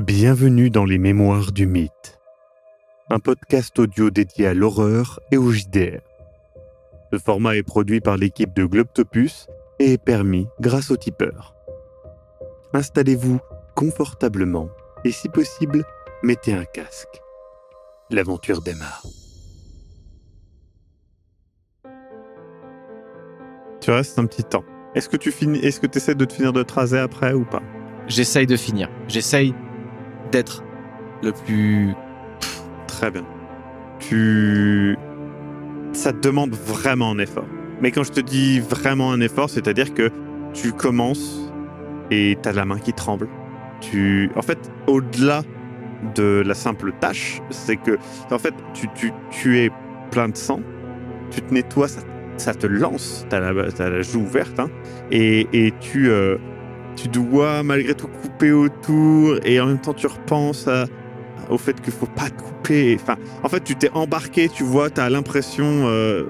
Bienvenue dans les Mémoires du Mythe, un podcast audio dédié à l'horreur et au JDR. Ce format est produit par l'équipe de Globtopus et est permis grâce au tipeur. Installez-vous confortablement et si possible, mettez un casque. L'aventure démarre. Tu restes un petit temps. Est-ce que tu essaies de te finir de te raser après ou pas? J'essaye de finir. J'essaye d'être le plus... Très bien. Ça te demande vraiment un effort. Mais quand je te dis vraiment un effort, c'est-à-dire que tu commences et t'as la main qui tremble. En fait, au-delà de la simple tâche, c'est que en fait, tu es plein de sang, tu te nettoies, ça te lance, t'as la joue ouverte, hein, et tu dois malgré tout couper autour, et en même temps tu repenses au fait qu'il faut pas te couper. Enfin, en fait, tu t'es embarqué, tu vois, t'as l'impression,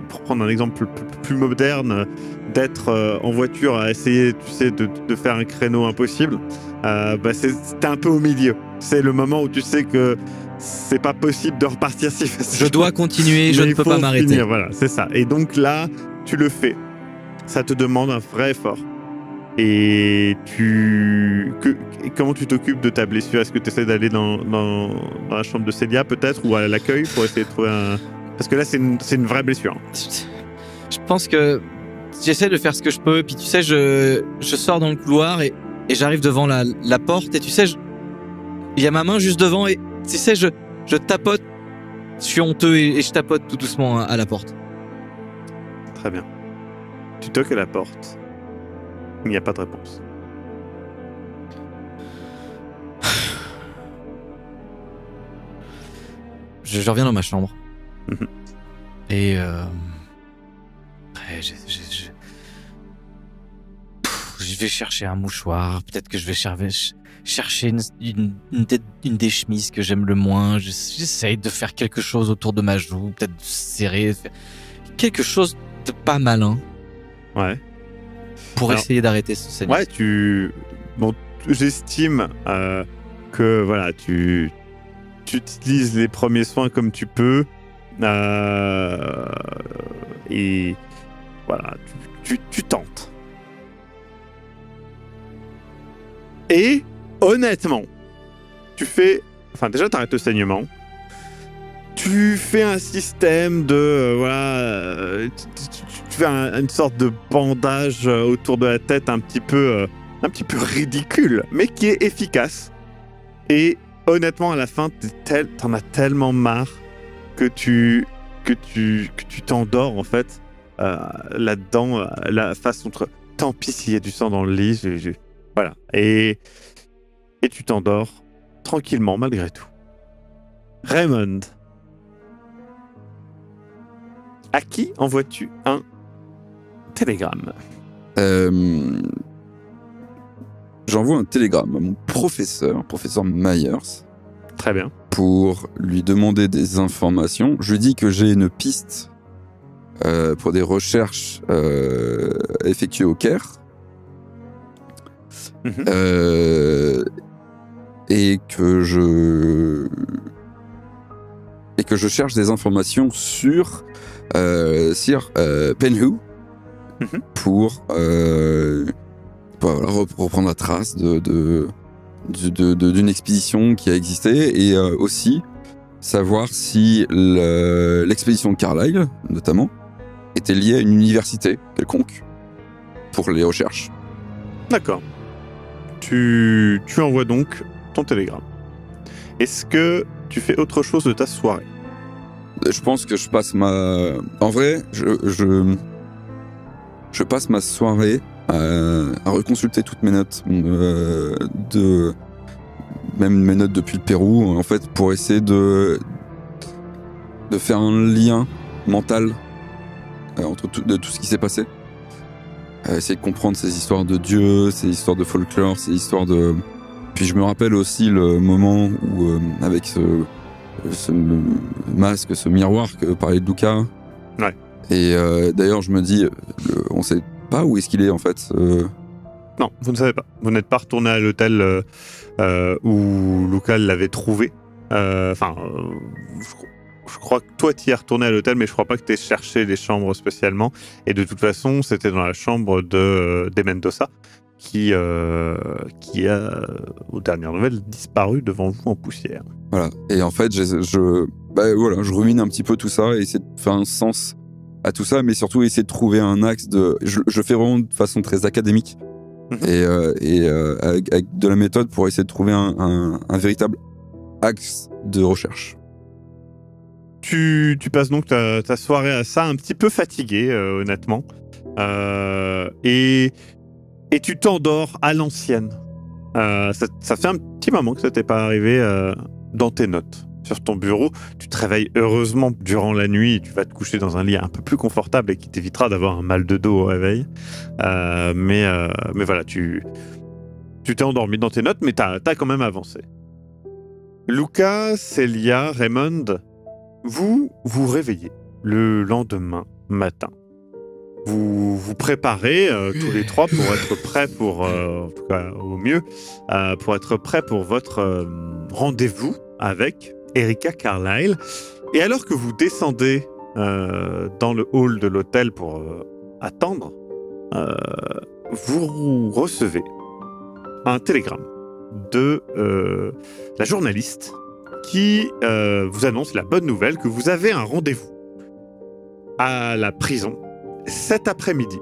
pour prendre un exemple plus moderne, d'être en voiture à essayer, tu sais, de faire un créneau impossible. T'es un peu au milieu. C'est le moment où tu sais que c'est pas possible de repartir si facilement. Je dois continuer, je ne peux pas m'arrêter. Finir, voilà, c'est ça. Et donc là, tu le fais. Ça te demande un vrai effort. Et comment tu t'occupes de ta blessure? Est-ce que tu essaies d'aller dans la chambre de Célia peut-être, ou à l'accueil pour essayer de trouver un... Parce que là, c'est une vraie blessure. Je pense que j'essaie de faire ce que je peux. Puis tu sais, je sors dans le couloir et j'arrive devant la porte. Et tu sais, il y a ma main juste devant. Et tu sais, je tapote. Je suis honteux et je tapote tout doucement à la porte. Très bien. Tu toques à la porte. Il n'y a pas de réponse. Je reviens dans ma chambre. Mm-hmm. Et je vais chercher un mouchoir. Peut-être que je vais chercher une des chemises que j'aime le moins. J'essaye de faire quelque chose autour de ma joue. Peut-être de serrer. Quelque chose de pas malin. Ouais. Pour essayer d'arrêter ce saignement. Ouais, j'estime que voilà, tu utilises les premiers soins comme tu peux, et voilà, tu tentes. Et honnêtement, déjà t'arrêtes le saignement. Tu fais un système de tu fais une sorte de bandage autour de la tête un petit peu ridicule, mais qui est efficace. Et honnêtement, à la fin, t'en as tellement marre que tu t'endors en fait là-dedans, la face contre. Tant pis s'il y a du sang dans le lit, voilà. Et tu t'endors tranquillement malgré tout. Raymond. À qui envoies-tu un télégramme? J'envoie un télégramme à mon professeur Myers. Très bien. Pour lui demander des informations. Je lui dis que j'ai une piste pour des recherches effectuées au Caire. Mm-hmm. Et que je cherche des informations sur Penhu, mm-hmm. pour reprendre la trace d'une expédition qui a existé, et aussi savoir si l'expédition de Carlyle, notamment, était liée à une université quelconque pour les recherches. D'accord. Tu envoies donc ton télégramme. Est-ce que tu fais autre chose de ta soirée? Je pense que je passe En vrai, je passe ma soirée à reconsulter toutes mes notes, même mes notes depuis le Pérou, en fait, pour essayer de faire un lien mental entre tout ce qui s'est passé. Essayer de comprendre ces histoires de dieux, ces histoires de folklore, ces histoires de... Puis je me rappelle aussi le moment où, avec ce masque, ce miroir que parlait de Luca. Ouais. Et d'ailleurs, je me dis, on sait pas où est-ce qu'il est, en fait. Non, vous ne savez pas. Vous n'êtes pas retourné à l'hôtel où Luca l'avait trouvé. Je crois que toi, tu y es retourné à l'hôtel, mais je crois pas que tu aies cherché les chambres spécialement. Et de toute façon, c'était dans la chambre de Mendoza qui a, aux dernières nouvelles, disparu devant vous en poussière. Voilà. Et en fait, je rumine un petit peu tout ça et essayer de faire un sens à tout ça, mais surtout essayer de trouver un axe de... Je fais vraiment de façon très académique et avec de la méthode pour essayer de trouver un véritable axe de recherche. Tu passes donc ta soirée à ça, un petit peu fatigué, honnêtement. Et tu t'endors à l'ancienne. Ça fait un petit moment que ça t'est pas arrivé dans tes notes. Sur ton bureau, tu te réveilles heureusement durant la nuit et tu vas te coucher dans un lit un peu plus confortable et qui t'évitera d'avoir un mal de dos au réveil. Mais voilà, tu t'es endormi dans tes notes, mais t'as quand même avancé. Luca, Célia, Raymond, vous réveillez le lendemain matin. Vous vous préparez tous les trois pour être prêts en tout cas au mieux, pour être prêts pour votre rendez-vous avec Erica Carlyle. Et alors que vous descendez dans le hall de l'hôtel pour attendre, vous recevez un télégramme de la journaliste qui vous annonce la bonne nouvelle que vous avez un rendez-vous à la prison cet après-midi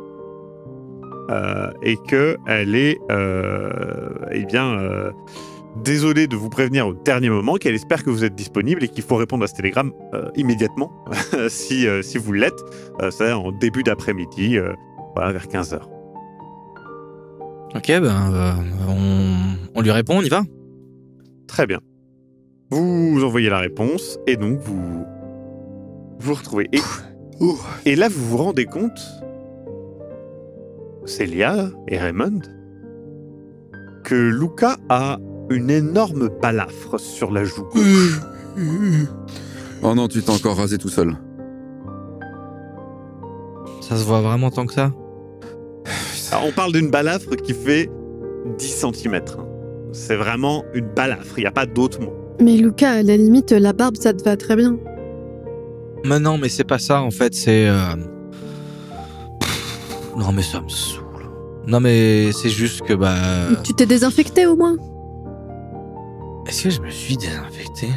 et qu'elle est désolée de vous prévenir au dernier moment, qu'elle espère que vous êtes disponible et qu'il faut répondre à ce télégramme immédiatement si vous l'êtes, c'est-à-dire en début d'après-midi, vers 15h. Ok, on lui répond, on y va. Très bien. Vous envoyez la réponse et donc vous retrouvez. Et là, vous vous rendez compte, Célia et Raymond, que Luca a une énorme balafre sur la joue gauche. Oh non, tu t'es encore rasé tout seul. Ça se voit vraiment tant que ça? Alors, on parle d'une balafre qui fait 10 cm. C'est vraiment une balafre, il n'y a pas d'autre mot. Mais Luca, à la limite, la barbe, ça te va très bien. Mais non, mais c'est pas ça, en fait, c'est... Non, mais ça me saoule. Non, mais c'est juste que, Tu t'es désinfecté, au moins? Est-ce que je me suis désinfecté?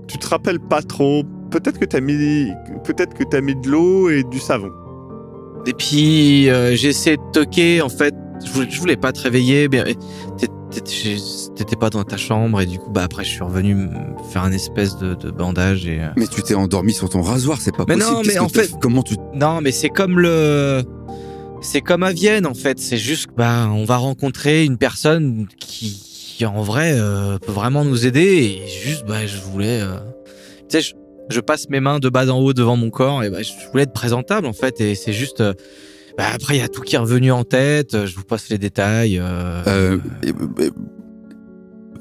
Tu te rappelles pas trop. Peut-être que t'as mis de l'eau et du savon. Et puis, j'ai essayé de toquer, en fait. Je voulais pas te réveiller, mais t'étais pas dans ta chambre, et du coup, après, je suis revenu me faire un espèce de bandage et... Mais tu t'es endormi sur ton rasoir, c'est pas possible. Mais non, mais en fait... Comment tu... Non, mais c'est comme c'est comme à Vienne, en fait. C'est juste que, on va rencontrer une personne qui en vrai, peut vraiment nous aider, et juste, je voulais... Tu sais, je passe mes mains de bas en haut devant mon corps, et je voulais être présentable, en fait, et c'est juste... après, il y a tout qui est revenu en tête, je vous passe les détails.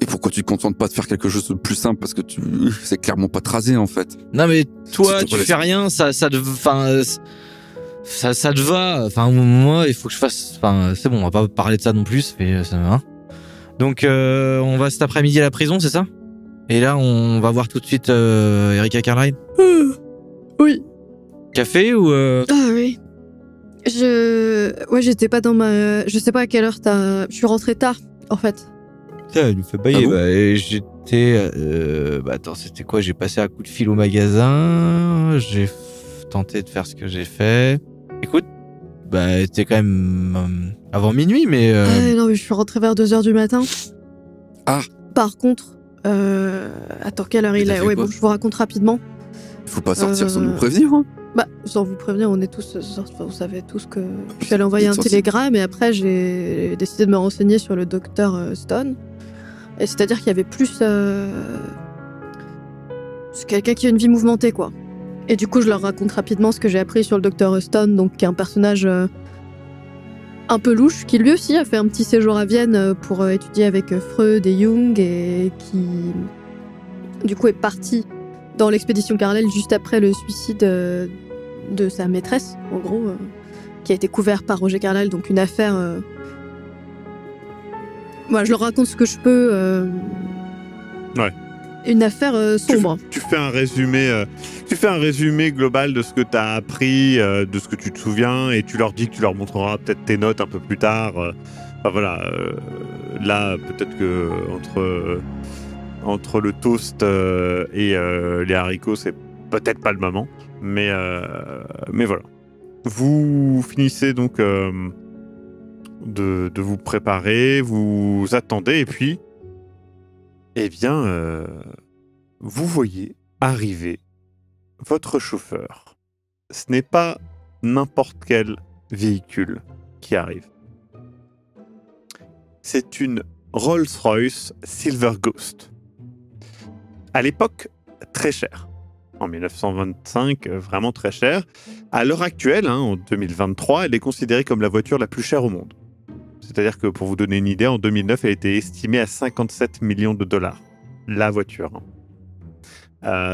Et pourquoi tu te contentes pas de faire quelque chose de plus simple? Parce que c'est clairement pas te raser, en fait. Non, mais toi, tu fais rien, ça te va. Enfin, moi, il faut que je fasse... c'est bon, on va pas parler de ça non plus, hein. Donc, on va cet après-midi à la prison, c'est ça? Et là, on va voir tout de suite Erica Carlyle? Oui. Café ou... Ah oui. J'étais pas dans ma... Je sais pas à quelle heure Je suis rentrée tard, en fait. Putain, elle nous fait bailler. Ah bon? Et j'étais... attends, c'était quoi? J'ai passé un coup de fil au magasin. J'ai tenté de faire ce que j'ai fait. Écoute, c'était quand même avant minuit, mais... Non, mais je suis rentrée vers 2h du matin. Ah. Par contre... Attends, quelle heure il est? Ouais, bon, je vous raconte rapidement. Il faut pas sortir sans nous prévenir, hein. Sans vous prévenir, on est tous... vous savez tous que je suis allée envoyer un télégramme, et après, j'ai décidé de me renseigner sur le docteur Stone. Et c'est-à-dire qu'il y avait plus... C'est quelqu'un qui a une vie mouvementée, quoi. Et du coup, je leur raconte rapidement ce que j'ai appris sur le docteur Stone, donc qui est un personnage un peu louche, qui lui aussi a fait un petit séjour à Vienne pour étudier avec Freud et Jung, et qui, du coup, est parti dans l'expédition Carlyle juste après le suicide de sa maîtresse, en gros, qui a été couvert par Roger Carlyle, donc une affaire Moi, je leur raconte ce que je peux. Ouais. Une affaire sombre. Tu fais un résumé global de ce que tu as appris, de ce que tu te souviens, et tu leur dis que tu leur montreras peut-être tes notes un peu plus tard. Enfin voilà, là peut-être que entre le toast et les haricots, c'est peut-être pas le moment, mais voilà. Vous finissez donc de vous préparer, vous attendez, et puis eh bien, vous voyez arriver votre chauffeur. Ce n'est pas n'importe quel véhicule qui arrive. C'est une Rolls-Royce Silver Ghost. À l'époque, très chère. En 1925, vraiment très chère. À l'heure actuelle, en 2023, elle est considérée comme la voiture la plus chère au monde. C'est-à-dire que, pour vous donner une idée, en 2009, elle était estimée à 57 millions de dollars. La voiture.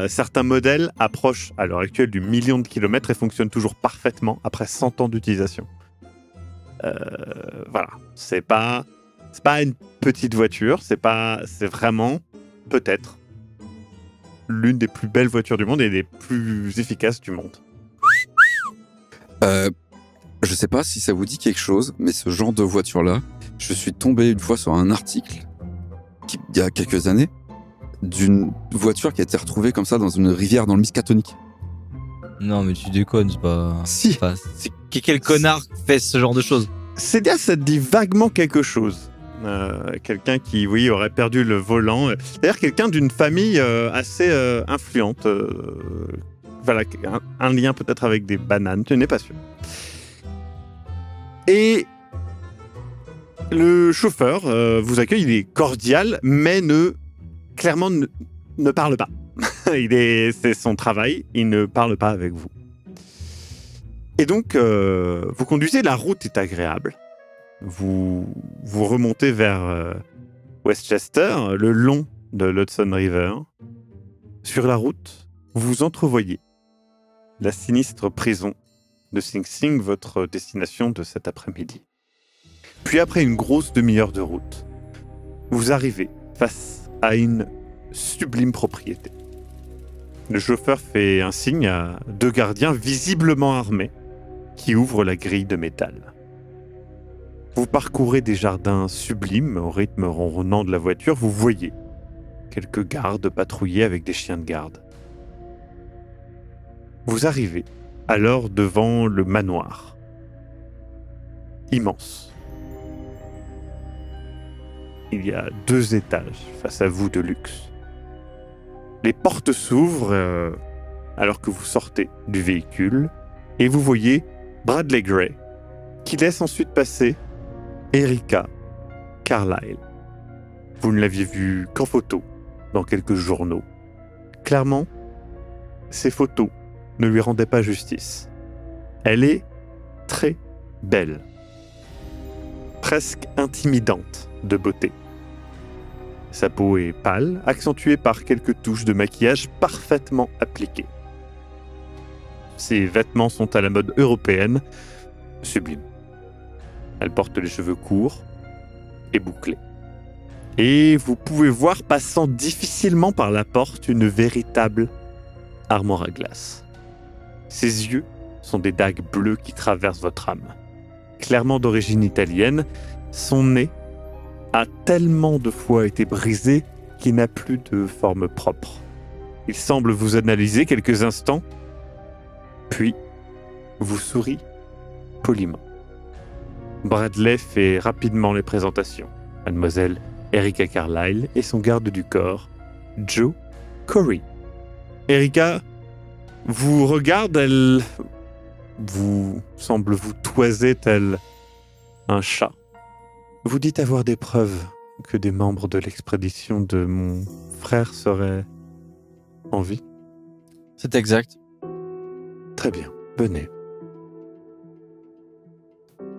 Certains modèles approchent à l'heure actuelle du million de kilomètres et fonctionnent toujours parfaitement après 100 ans d'utilisation. Voilà. C'est pas une petite voiture, c'est vraiment, peut-être, l'une des plus belles voitures du monde et des plus efficaces du monde. Je sais pas si ça vous dit quelque chose, mais ce genre de voiture-là, je suis tombé une fois sur un article, il y a quelques années, d'une voiture qui a été retrouvée comme ça dans une rivière dans le Miskatonic. Non, mais tu déconnes, c'est pas... Si. Quel connard fait ce genre de choses? C'est bien, ça te dit vaguement quelque chose. Quelqu'un qui, oui, aurait perdu le volant. D'ailleurs, quelqu'un d'une famille assez influente. Voilà, un lien peut-être avec des bananes, tu n'es pas sûr. Et le chauffeur vous accueille, il est cordial, mais clairement ne parle pas. C'est son travail, il ne parle pas avec vous. Et donc, vous conduisez, la route est agréable. Vous remontez vers Westchester, le long de l'Hudson River. Sur la route, vous entrevoyez la sinistre prison de Sing Sing, votre destination de cet après-midi. Puis après une grosse demi-heure de route, vous arrivez face à une sublime propriété. Le chauffeur fait un signe à deux gardiens visiblement armés qui ouvrent la grille de métal. Vous parcourez des jardins sublimes au rythme ronronnant de la voiture. Vous voyez quelques gardes patrouiller avec des chiens de garde. Vous arrivez alors devant le manoir. Immense. Il y a 2 étages face à vous de luxe. Les portes s'ouvrent alors que vous sortez du véhicule et vous voyez Bradley Gray qui laisse ensuite passer Erika Carlyle. Vous ne l'aviez vue qu'en photo dans quelques journaux. Clairement, ces photos ne lui rendaient pas justice. Elle est très belle, presque intimidante de beauté. Sa peau est pâle, accentuée par quelques touches de maquillage parfaitement appliquées. Ses vêtements sont à la mode européenne, sublime. Elle porte les cheveux courts et bouclés. Et vous pouvez voir, passant difficilement par la porte, une véritable armoire à glace. Ses yeux sont des dagues bleues qui traversent votre âme. Clairement d'origine italienne, son nez a tellement de fois été brisé qu'il n'a plus de forme propre. Il semble vous analyser quelques instants, puis vous sourit poliment. Bradley fait rapidement les présentations. Mademoiselle Erika Carlyle et son garde du corps, Joe Corey. Erika vous regarde, elle semble vous toiser tel un chat. Vous dites avoir des preuves que des membres de l'expédition de mon frère seraient en vie? C'est exact. Très bien, venez.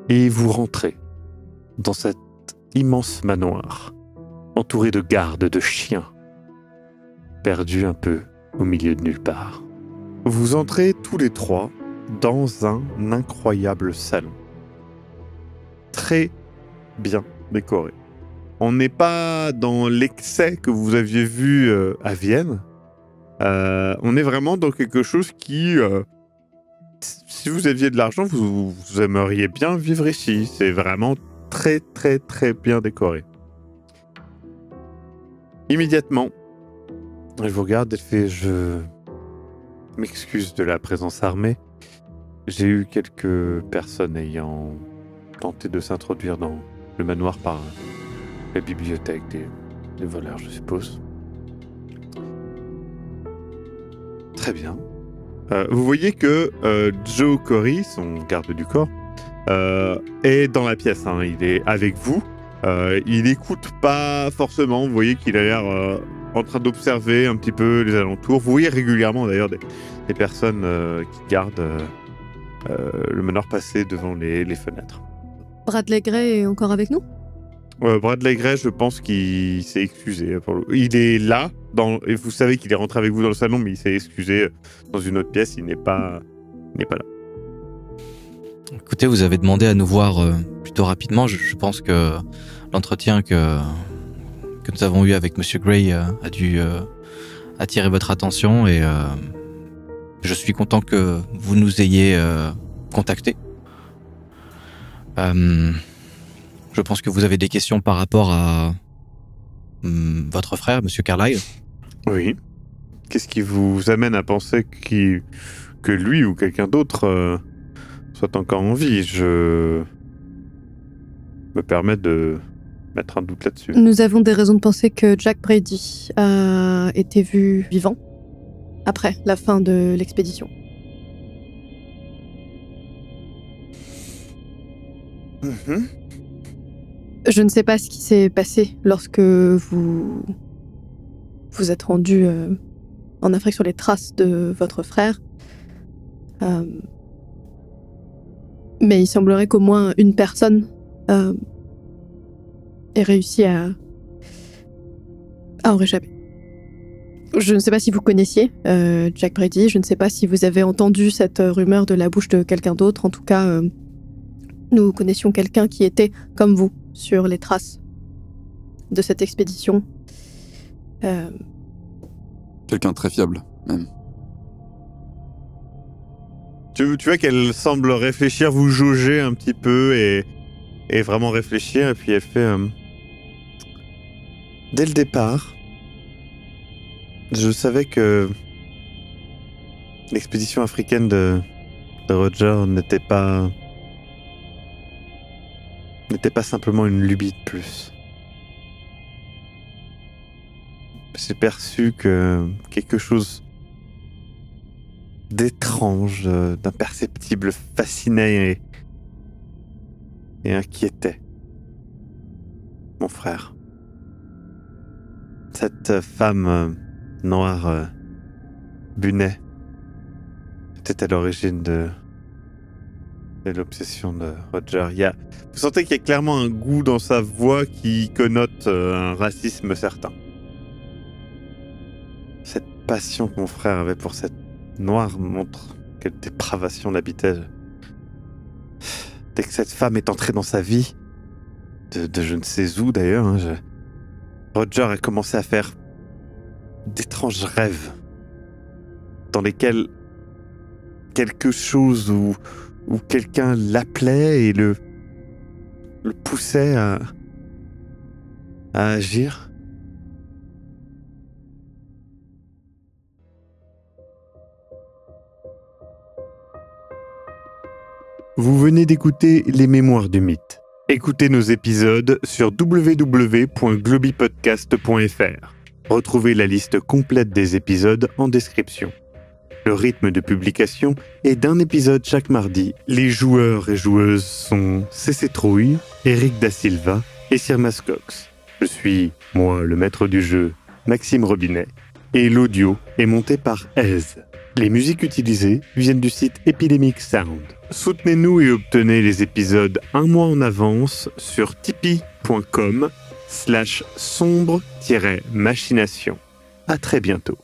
Et vous rentrez dans cet immense manoir, entouré de gardes, de chiens, perdu un peu au milieu de nulle part. Vous entrez tous les 3 dans un incroyable salon. Très bien décoré. on n'est pas dans l'excès que vous aviez vu à Vienne. On est vraiment dans quelque chose qui, si vous aviez de l'argent, vous aimeriez bien vivre ici. C'est vraiment très, très, très bien décoré. Immédiatement, elle vous regarde et fait « Je m'excuse de la présence armée. J'ai eu quelques personnes ayant tenté de s'introduire dans le manoir par la bibliothèque, des voleurs, je suppose. » Très bien. Vous voyez que Joe Corey, son garde du corps, est dans la pièce. Hein. Il est avec vous. Il n'écoute pas forcément. Vous voyez qu'il a l'air en train d'observer un petit peu les alentours. Vous voyez régulièrement d'ailleurs des personnes qui gardent le manoir passer devant les fenêtres. Bradley Gray est encore avec nous ? Bradley Gray, je pense qu'il s'est excusé. Il est là, et vous savez qu'il est rentré avec vous dans le salon, mais il s'est excusé dans une autre pièce. Il n'est pas là. Écoutez, vous avez demandé à nous voir plutôt rapidement. Je pense que l'entretien que nous avons eu avec Monsieur Gray a dû attirer votre attention et je suis content que vous nous ayez contactés. Je pense que vous avez des questions par rapport à votre frère, Monsieur Carlyle. Oui. Qu'est-ce qui vous amène à penser que lui ou quelqu'un d'autre soit encore en vie? Je me permets de mettre un doute là-dessus. Nous avons des raisons de penser que Jack Brady a été vu vivant après la fin de l'expédition. Mm-hmm. Je ne sais pas ce qui s'est passé lorsque vous êtes rendu en Afrique sur les traces de votre frère. Mais il semblerait qu'au moins une personne ait réussi à en réchapper. Je ne sais pas si vous connaissiez Jack Brady, je ne sais pas si vous avez entendu cette rumeur de la bouche de quelqu'un d'autre. En tout cas, nous connaissions quelqu'un qui était comme vous sur les traces de cette expédition. Quelqu'un de très fiable, même. Tu vois qu'elle semble réfléchir, vous jauger un petit peu et vraiment réfléchir, et puis elle fait... Dès le départ, je savais que l'expédition africaine de Roger n'était pas simplement une lubie de plus. J'ai perçu que quelque chose d'étrange, d'imperceptible fascinait et inquiétait mon frère. Cette femme noire, Bunet, était à l'origine de l'obsession de Roger. Vous sentez qu'il y a clairement un goût dans sa voix qui connote un racisme certain. Cette passion que mon frère avait pour cette noire montre quelle dépravation l'habitait. Dès que cette femme est entrée dans sa vie, de je ne sais où d'ailleurs, Roger a commencé à faire d'étranges rêves dans lesquels quelque chose ou quelqu'un l'appelait et le poussait à agir. Vous venez d'écouter Les Mémoires du Mythe. Écoutez nos épisodes sur www.globipodcast.fr. Retrouvez la liste complète des épisodes en description. Le rythme de publication est d'un épisode chaque mardi. Les joueurs et joueuses sont CC Trouille, Eric Da Silva et Sirmas Cox. Je suis, moi, le maître du jeu, Maxime Robinet, et l'audio est monté par Ez. Les musiques utilisées viennent du site Epidemic Sound. Soutenez-nous et obtenez les épisodes un mois en avance sur tipeee.com/sombre-machination. À très bientôt.